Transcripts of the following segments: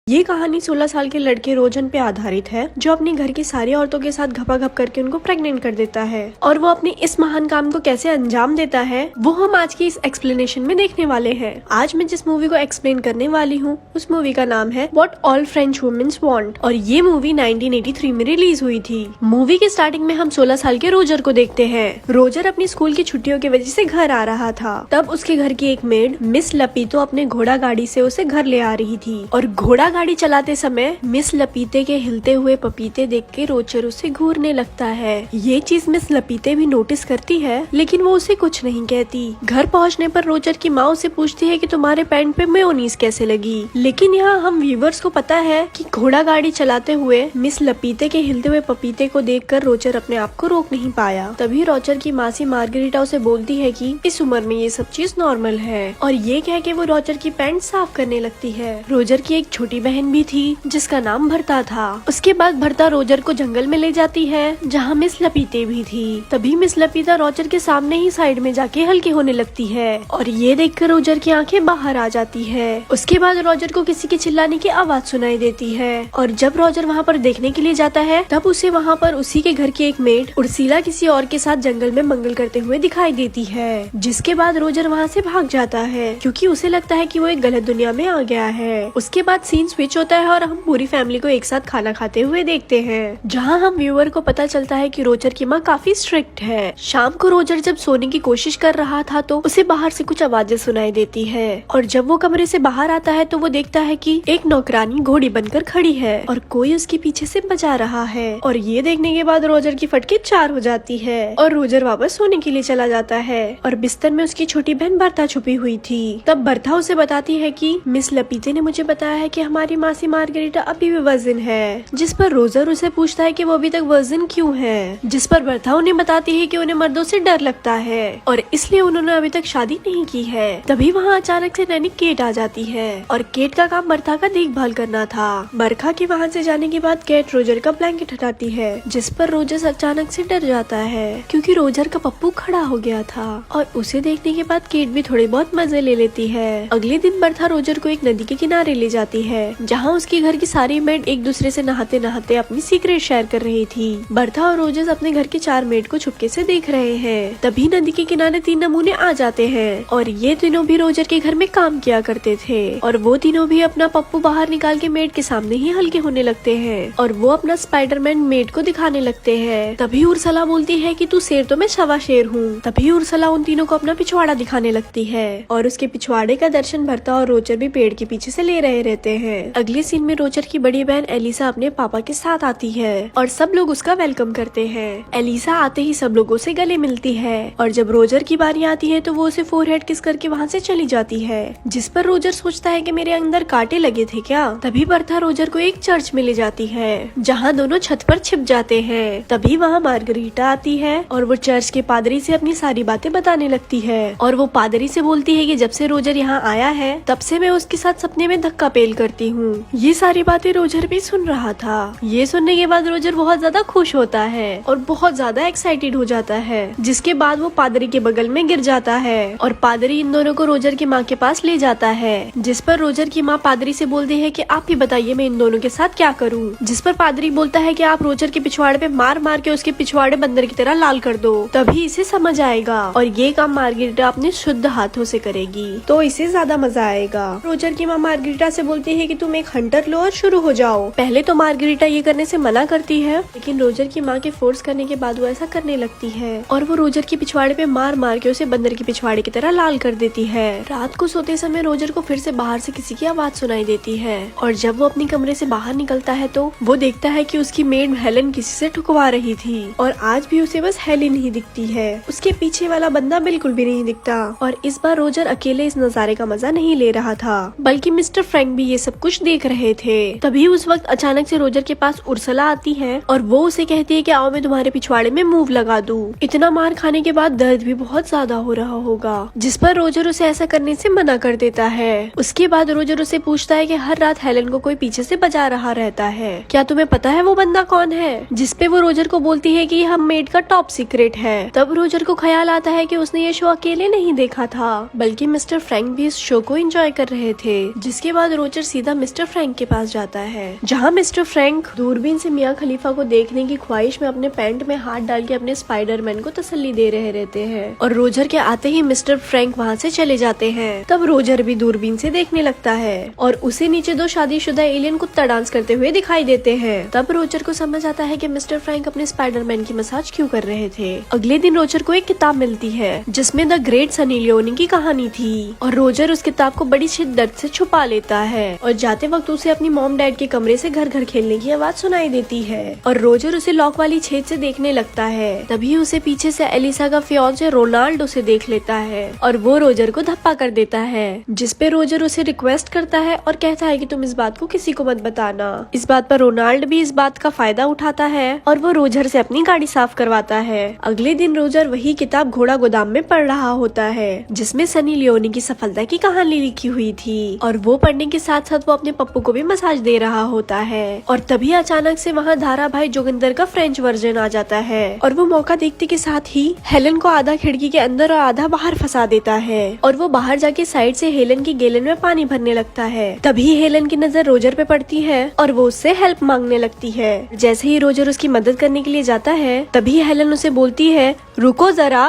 ये कहानी 16 साल के लड़के रोजन पे आधारित है, जो अपने घर की सारी औरतों के साथ घपाघप करके उनको प्रेग्नेंट कर देता है और वो अपने इस महान काम को कैसे अंजाम देता है वो हम आज की इस एक्सप्लेनेशन में देखने वाले हैं। आज मैं जिस मूवी को एक्सप्लेन करने वाली हूँ उस मूवी का नाम है what all French womens want और ये मूवी 1983 में रिलीज हुई थी। मूवी के स्टार्टिंग में हम 16 साल के रोजर को देखते हैं। रोजर अपनी स्कूल की छुट्टियों की वजह से घर आ रहा था। तब उसके घर की एक मेड मिस लपीतो अपने घोड़ा गाड़ी से उसे घर ले आ रही थी और घोड़ा गाड़ी चलाते समय मिस लपीते के हिलते हुए पपीते देख के रोजर उसे घूरने लगता है। ये चीज मिस लपीते भी नोटिस करती है, लेकिन वो उसे कुछ नहीं कहती। घर पहुंचने पर रोजर की माँ उसे पूछती है कि तुम्हारे पैंट पे मेयोनीज कैसे लगी, लेकिन यहाँ हम व्यूवर्स को पता है कि घोड़ा गाड़ी चलाते हुए मिस लपीते के हिलते हुए पपीते को देखकर रोजर अपने आप को रोक नहीं पाया। तभी रोजर की मासी मार्गरीटा उसे बोलती है कि इस उम्र में ये सब चीज नॉर्मल है और ये कह के वो रोजर की पैंट साफ करने लगती है। रोजर की एक छोटी बहन भी थी जिसका नाम भरता था। उसके बाद भरता रोजर को जंगल में ले जाती है जहाँ मिस लपीते भी थी। तभी मिस लपीता रोजर के सामने ही साइड में जाके हल्की होने लगती है और ये देखकर रोजर की आंखें बाहर आ जाती है। उसके बाद रोजर को किसी के चिल्लाने की आवाज सुनाई देती है और जब रोजर वहाँ पर देखने के लिए जाता है तब उसे वहाँ पर उसी के घर की एक मेड उर्सिला किसी और के साथ जंगल में मंगल करते हुए दिखाई देती है। जिसके बाद रोजर वहाँ से भाग जाता है क्योंकि उसे लगता है कि वो एक गलत दुनिया में आ गया है। उसके बाद सीन स्विच होता है और हम पूरी फैमिली को एक साथ खाना खाते हुए देखते हैं, जहाँ हम व्यूअर को पता चलता है कि रोजर की माँ काफी स्ट्रिक्ट है। शाम को रोजर जब सोने की कोशिश कर रहा था तो उसे बाहर से कुछ आवाजें सुनाई देती है और जब वो कमरे से बाहर आता है तो वो देखता है कि एक नौकरानी घोड़ी बनकर खड़ी है और कोई उसके पीछे से बजा रहा है। और ये देखने के बाद रोजर की फटके 4 हो जाती है और रोजर वापस सोने के लिए चला जाता है और बिस्तर में उसकी छोटी बहन बर्था छुपी हुई थी। तब बर्था उसे बताती है कि मिस लपीते ने मुझे बताया है कि हमारी मासी मार्गरीटा अभी भी वर्जिन है। जिस पर रोजर उसे पूछता है कि वो अभी तक वर्जिन क्यों है, जिस पर बर्था उन्हें बताती है कि उन्हें मर्दों से डर लगता है और इसलिए उन्होंने अभी तक शादी नहीं की है। तभी वहाँ अचानक से नैनी केट आ जाती है और केट का काम बर्था का देखभाल करना था। बरखा के वहाँ से जाने के बाद केट रोजर का ब्लैंकेट हटाती है, जिस पर रोजर अचानक से डर जाता है क्योंकि रोजर का पप्पू खड़ा हो गया था और उसे देखने के बाद केट भी थोड़े बहुत मजे ले लेती है। अगले दिन बर्था रोजर को एक नदी के किनारे ले जाती है जहाँ उसके घर की सारी मेड एक दूसरे से नहाते नहाते अपनी सीक्रेट शेयर कर रही थी। बर्था और रोजर अपने घर के 4 मेड को छुपके से देख रहे हैं। तभी नदी के किनारे 3 नमूने आ जाते हैं और ये तीनों भी रोजर के घर में काम किया करते थे और वो तीनों भी अपना पप्पू बाहर निकाल के मेड के सामने ही हल्के होने लगते हैं और वो अपना स्पाइडरमैन मेड को दिखाने लगते हैं। तभी उर्सला बोलती है कि तू शेर तो मैं सवा शेर हूँ। तभी उर्सला उन तीनों को अपना पिछवाड़ा दिखाने लगती है और उसके पिछवाड़े का दर्शन भरता और रोजर भी पेड़ के पीछे से ले रहे रहते हैं। अगले सीन में रोजर की बड़ी बहन एलिसा अपने पापा के साथ आती है और सब लोग उसका वेलकम करते हैं। एलिसा आते ही सब लोगों से गले मिलती है और जब रोजर की बारी आती है तो वो उसे फोरहेड किस करके वहाँ से चली जाती है, जिस पर रोजर सोचता है कि मेरे अंदर कांटे लगे थे क्या। तभी बर्था रोजर को एक चर्च में ले जाती है जहाँ दोनों छत पर छिप जाते हैं। तभी वहाँ मार्गरीटा आती है और वो चर्च के पादरी से अपनी सारी बातें बताने लगती है और वो पादरी से बोलती है कि जब से रोजर यहाँ आया है तब से मैं उसके साथ सपने में धक्का पेल करती हूँ। ये सारी बातें रोजर भी सुन रहा था। ये सुनने के बाद रोजर बहुत ज्यादा खुश होता है और बहुत ज्यादा एक्साइटेड हो जाता है, जिसके बाद वो पादरी के बगल में गिर जाता है और पादरी इन दोनों को रोजर की माँ के पास ले जाता है, जिस पर रोजर की माँ पादरी से बोलती है कि आप ही बताइए मैं इन दोनों के साथ क्या करूँ। जिस पर पादरी बोलता है कि आप रोजर के पिछवाड़े पे मार मार के उसके पिछवाड़े बंदर की तरह लाल कर दो, तभी इसे समझ आएगा और ये काम मार्गरीटा अपने शुद्ध हाथों से करेगी तो इसे ज्यादा मजा आएगा। रोजर की माँ मार्गरीटा से बोलती है कि तुम एक हंटर लो और शुरू हो जाओ। पहले तो मार्गरीटा ये करने से मना करती है, लेकिन रोजर की माँ के फोर्स करने के बाद वो ऐसा करने लगती है और वो रोजर के पिछवाड़े पे मार मार के उसे बंदर के पिछवाड़े की तरह लाल कर देती है। रात को सोते समय रोजर को फिर से बाहर से किसी की आवाज सुनाई देती है और जब वो अपने कमरे से बाहर निकलता है तो वो देखता है कि उसकी मेड हेलन किसी से ठुकवा रही थी और आज भी उसे बस हेलन ही दिखती है, उसके पीछे वाला बंदा बिल्कुल भी नहीं दिखता। और इस बार रोजर अकेले इस नजारे का मजा नहीं ले रहा था, बल्कि मिस्टर फ्रैंक भी ये सब कुछ देख रहे थे। तभी उस वक्त अचानक से रोजर के पास उर्सला आती है और वो उसे कहती है कि आओ मैं तुम्हारे पिछवाड़े में मूव लगा दूं। इतना मार खाने के बाद दर्द भी बहुत ज्यादा हो रहा होगा, जिस पर रोजर उसे ऐसा करने से मना कर देता है। उसके बाद रोजर उसे पूछता है कि हर रात हेलन को कोई पीछे से बजा रहा रहता है, क्या तुम्हें पता है वो बंदा कौन है। जिस पे वो रोजर को बोलती है कि हम मेड का टॉप सीक्रेट है। तब रोजर को ख्याल आता है कि उसने ये शो अकेले नहीं देखा था, बल्कि मिस्टर फ्रैंक भी इस शो को एंजॉय कर रहे थे। जिसके बाद रोजर सीधा मिस्टर फ्रैंक के पास जाता है, जहाँ मिस्टर फ्रैंक दूरबीन से मियाँ खलीफा को देखने की ख्वाहिश में अपने पैंट में हाथ डाल के अपने स्पाइडरमैन को तसल्ली दे रहे रहते हैं। और रोजर के आते ही मिस्टर फ्रैंक वहाँ से चले जाते हैं। तब रोजर भी दूरबीन से देखने लगता है और उसे नीचे 2 शादीशुदा एलियन कुत्ता डांस करते हुए दिखाई देते हैं। तब रोजर को समझ आता है कि मिस्टर फ्रैंक अपने स्पाइडरमैन की मसाज क्यों कर रहे थे। अगले दिन रोजर को एक किताब मिलती है जिसमें द ग्रेट सनी लियोनी की कहानी थी और रोजर उस किताब को बड़ी शिद्दत से छुपा लेता है और जाते वक्त उसे अपनी मॉम डैड के कमरे से घर घर खेलने की आवाज सुनाई देती है और रोजर उसे लॉक वाली छेद से देखने लगता है। तभी उसे पीछे से एलिसा का फियांसे रोनाल्ड उसे देख लेता है और वो रोजर को धप्पा कर देता है, जिसपे रोजर उसे रिक्वेस्ट करता है और कहता है कि तुम इस बात को किसी को मत बताना। इस बात पर रोनाल्ड भी इस बात का फायदा उठाता है और वो रोजर से अपनी गाड़ी साफ करवाता है। अगले दिन रोजर वही किताब घोड़ा गोदाम में पढ़ रहा होता है जिसमें सनी लियोनी की सफलता की कहानी लिखी हुई थी और वो पढ़ने के साथ साथ वो अपने पप्पू को भी मसाज दे रहा होता है। और तभी अचानक से वहाँ धारा भाई जोगिंदर का फ्रेंच वर्जन आ जाता है और वो मौका देखते के साथ ही हेलन को आधा खिड़की के अंदर और आधा बाहर फंसा देता है और वो बाहर जाके साइड से हेलन की गैलन में पानी भरने लगता है। तभी हेलन की नजर रोजर पे पड़ती है और वो उससे हेल्प मांगने लगती है। जैसे ही रोजर उसकी मदद करने के लिए जाता है तभी हेलन उसे बोलती है रुको जरा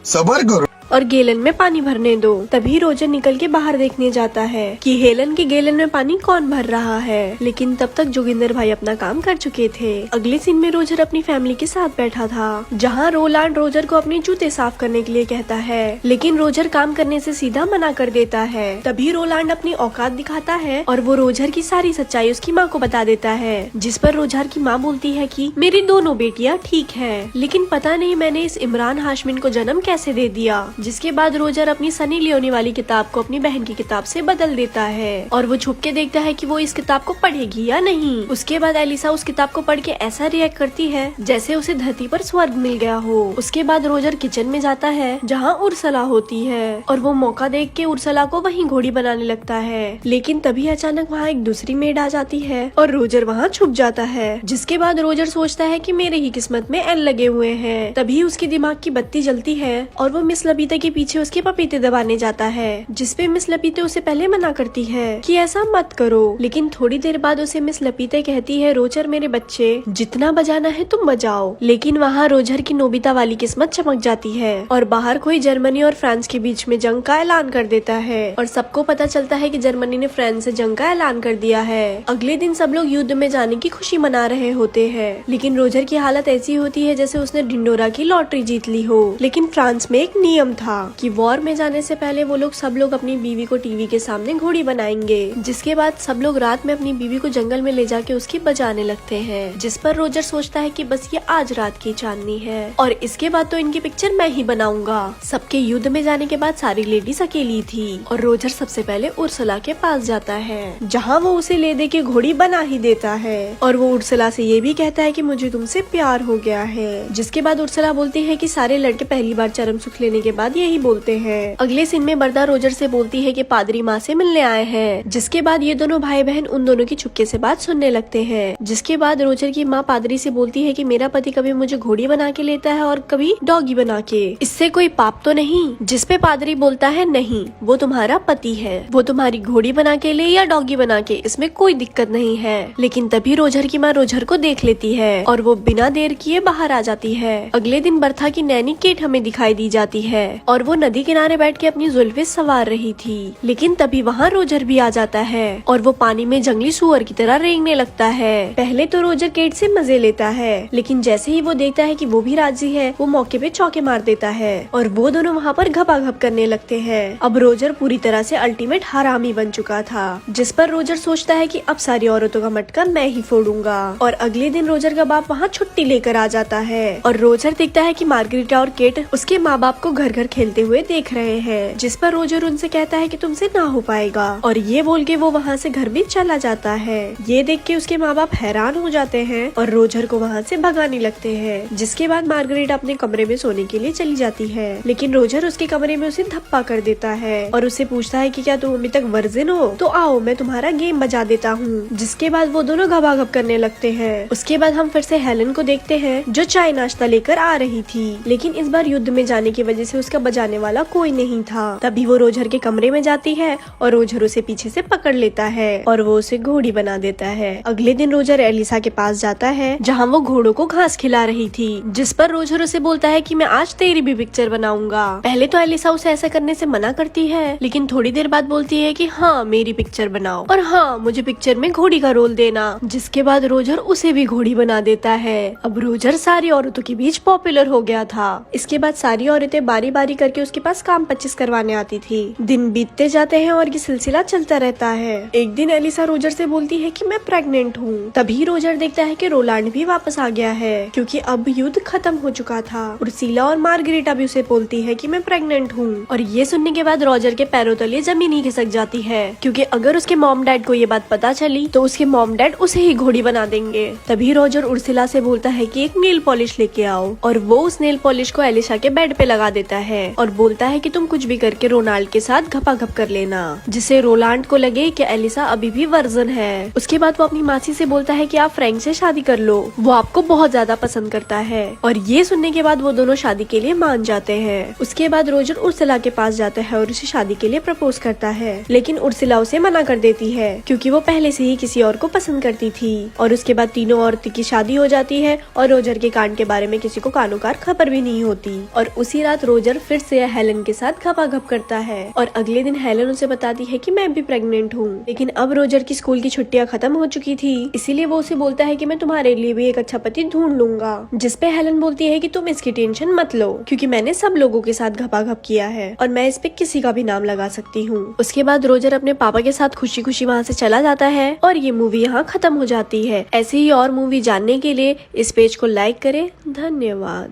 सब्र करो और गैलन में पानी भरने दो। तभी रोजर निकल के बाहर देखने जाता है कि हेलन की गैलन में पानी कौन भर रहा है, लेकिन तब तक जोगिंदर भाई अपना काम कर चुके थे। अगले सीन में रोजर अपनी फैमिली के साथ बैठा था जहाँ रोलांड रोजर को अपने जूते साफ करने के लिए कहता है, लेकिन रोजर काम करने से सीधा मना कर देता है। तभी रोलांड अपनी औकात दिखाता है और वो रोजर की सारी सच्चाई उसकी माँ को बता देता है, जिस पर रोजर की माँ बोलती है कि मेरी दोनों बेटियाँ ठीक है, लेकिन पता नहीं मैंने इस इमरान हाशमिन को जन्म कैसे दे दिया। जिसके बाद रोजर अपनी सनी लियोनी वाली किताब को अपनी बहन की किताब से बदल देता है और वो छुप के देखता है कि वो इस किताब को पढ़ेगी या नहीं। उसके बाद एलिसा उस किताब को पढ़ के ऐसा रिएक्ट करती है जैसे उसे धरती पर स्वर्ग मिल गया हो। उसके बाद रोजर किचन में जाता है जहाँ उर्सला होती है और वो मौका देख के उर्सला को वहीं घोड़ी बनाने लगता है, लेकिन तभी अचानक वहाँ एक दूसरी मेड आ जाती है और रोजर वहाँ छुप जाता है। जिसके बाद रोजर सोचता है कि मेरे ही किस्मत में एल लगे हुए हैं। तभी उसकी दिमाग की बत्ती जलती है और वो मिस लबीता के पीछे उसके पपीते दबाने जाता है, जिसपे मिस लपीते उसे पहले मना करती है कि ऐसा मत करो, लेकिन थोड़ी देर बाद उसे मिस लपीते कहती है रोजर मेरे बच्चे जितना बजाना है तुम बजाओ। लेकिन वहाँ रोजर की नोबिता वाली किस्मत चमक जाती है और बाहर कोई जर्मनी और फ्रांस के बीच में जंग का ऐलान कर देता है और सबको पता चलता है कि जर्मनी ने फ्रांस से जंग का ऐलान कर दिया है। अगले दिन सब लोग युद्ध में जाने की खुशी मना रहे होते हैं, लेकिन रोजर की हालत ऐसी होती है जैसे उसने ढिंडोरा की लॉटरी जीत ली हो। लेकिन फ्रांस में एक नियम था कि वॉर में जाने से पहले वो लोग सब लोग अपनी बीवी को टीवी के सामने घोड़ी बनाएंगे, जिसके बाद सब लोग रात में अपनी बीवी को जंगल में ले जाके उसकी बजाने लगते हैं। जिस पर रोजर सोचता है कि बस ये आज रात की चांदनी है और इसके बाद तो इनकी पिक्चर मैं ही बनाऊंगा। सबके युद्ध में जाने के बाद सारी लेडीज अकेली थी और रोजर सबसे पहले उर्सला के पास जाता है जहाँ वो उसे ले दे के घोड़ी बना ही देता है और वो उर्सला से ये भी कहता है कि मुझे तुमसे प्यार हो गया है। जिसके बाद उर्सला बोलती है कि सारे लड़के पहली बार चरम सुख लेने के बाद यही बोलते हैं। अगले सीन में बरदा रोजर से बोलती है कि पादरी माँ से मिलने आए हैं, जिसके बाद ये दोनों भाई बहन उन दोनों की चुपके से बात सुनने लगते हैं। जिसके बाद रोजर की माँ पादरी से बोलती है कि मेरा पति कभी मुझे घोड़ी बना के लेता है और कभी डॉगी बना के, इससे कोई पाप तो नहीं। जिसपे पादरी बोलता है नहीं, वो तुम्हारा पति है, वो तुम्हारी घोड़ी बना के ले या डॉगी बना के, इसमें कोई दिक्कत नहीं है। लेकिन तभी रोजर की माँ रोजर को देख लेती है और वो बिना देर किए बाहर आ जाती है। अगले दिन बर्था की नैनी केट हमें दिखाई दी जाती है और वो नदी किनारे बैठ के अपनी जुल्फे सवार रही थी, लेकिन तभी वहाँ रोजर भी आ जाता है और वो पानी में जंगली सुअर की तरह रेंगने लगता है। पहले तो रोजर केट से मजे लेता है, लेकिन जैसे ही वो देखता है कि वो भी राजी है, वो मौके पे चौके मार देता है और वो दोनों वहाँ पर घपाघप करने लगते हैं। अब रोजर पूरी तरह से अल्टीमेट हरामी बन चुका था, जिस पर रोजर सोचता है कि अब सारी औरतों का मटका मैं ही फोड़ूंगा। और अगले दिन रोजर का बाप वहाँ छुट्टी लेकर आ जाता है और रोजर देखता है कि मार्गरीटा और केट उसके माँ बाप को घर घर खेलते हुए देख रहे हैं, जिस पर रोजर उनसे कहता है कि तुमसे ना हो पाएगा और ये बोल के वो वहाँ से घर भी चला जाता है। ये देख के उसके माँ बाप हैरान हो जाते हैं और रोजर को वहाँ से भगाने लगते हैं। जिसके बाद मार्गरीटा अपने कमरे में सोने के लिए चली जाती है, लेकिन रोजर उसके कमरे में उसे धप्पा कर देता है और उससे पूछता है कि क्या तुम अभी तक वर्जिन हो, तो आओ मैं तुम्हारा गेम बजा देता हूँ। जिसके बाद वो दोनों घबाघब करने लगते हैं। उसके बाद हम फिर से हेलन को देखते हैं जो चाय नाश्ता लेकर आ रही थी, लेकिन इस बार युद्ध में जाने की वजह से उसका का बजाने वाला कोई नहीं था। तभी वो रोजर के कमरे में जाती है और रोजर उसे पीछे से पकड़ लेता है और वो उसे घोड़ी बना देता है। अगले दिन रोजर एलिसा के पास जाता है जहाँ वो घोड़ों को घास खिला रही थी, जिस पर रोजर उसे बोलता है कि मैं आज तेरी भी पिक्चर बनाऊंगा। पहले तो एलिसा उसे ऐसा करने से मना करती है, लेकिन थोड़ी देर बाद बोलती है कि हाँ मेरी पिक्चर बनाओ और हाँ मुझे पिक्चर में घोड़ी का रोल देना, जिसके बाद रोजर उसे भी घोड़ी बना देता है। अब रोजर सारी औरतों के बीच पॉपुलर हो गया था। इसके बाद सारी औरतें बारी बारी करके उसके पास काम 25 करवाने आती थी। दिन बीतते जाते हैं और ये सिलसिला चलता रहता है। एक दिन एलिसा रोजर से बोलती है कि मैं प्रेग्नेंट हूँ। तभी रोजर देखता है कि रोलांड भी वापस आ गया है, क्योंकि अब युद्ध खत्म हो चुका था। उर्सिला और मार्गरेटा भी उसे बोलती है कि मैं प्रेग्नेंट हूँ। और ये सुनने के बाद रोजर के पैरों तले जमीन ही खिसक जाती है, क्योंकि अगर उसके मॉम डैड को ये बात पता चली तो उसके मॉम डैड उसे ही घोड़ी बना देंगे। तभी रोजर उर्सिला से बोलता है कि एक नेल पॉलिश लेके आओ, और वो उस नेल पॉलिश को एलिसा के बेड पे लगा देता है और बोलता है कि तुम कुछ भी करके रोनाल्ड के साथ घपाघप कर लेना, जिससे रोलांड को लगे कि एलिसा अभी भी वर्जन है। उसके बाद वो अपनी मासी से बोलता है कि आप फ्रैंक से शादी कर लो, वो आपको बहुत ज्यादा पसंद करता है। और ये सुनने के बाद वो दोनों शादी के लिए मान जाते हैं। उसके बाद रोजर उर्सिला के पास जाता है और उसे शादी के लिए प्रपोज करता है, लेकिन उर्सिला उसे मना कर देती है, क्योंकि वो पहले से ही किसी और को पसंद करती थी। और उसके बाद तीनों औरतों की शादी हो जाती है और रोजर के कांड के बारे में किसी को कानोकार खबर भी नहीं होती। और उसी रात रोजर फिर से हेलन के साथ घपाघप करता है और अगले दिन हेलन उसे बताती है कि मैं भी प्रेग्नेंट हूँ। लेकिन अब रोजर की स्कूल की छुट्टियां खत्म हो चुकी थी, इसीलिए वो उसे बोलता है कि मैं तुम्हारे लिए भी एक अच्छा पति ढूंढ लूंगा, जिसपे हेलन बोलती है कि तुम इसकी टेंशन मत लो, क्योंकि मैंने सब लोगों के साथ घपाघप किया है और मैं इस पे किसी का भी नाम लगा सकती हूँ। उसके बाद रोजर अपने पापा के साथ खुशी खुशी वहाँ से चला जाता है और ये मूवी यहाँ खत्म हो जाती है। ऐसे ही और मूवी जानने के लिए इस पेज को लाइक करें। धन्यवाद।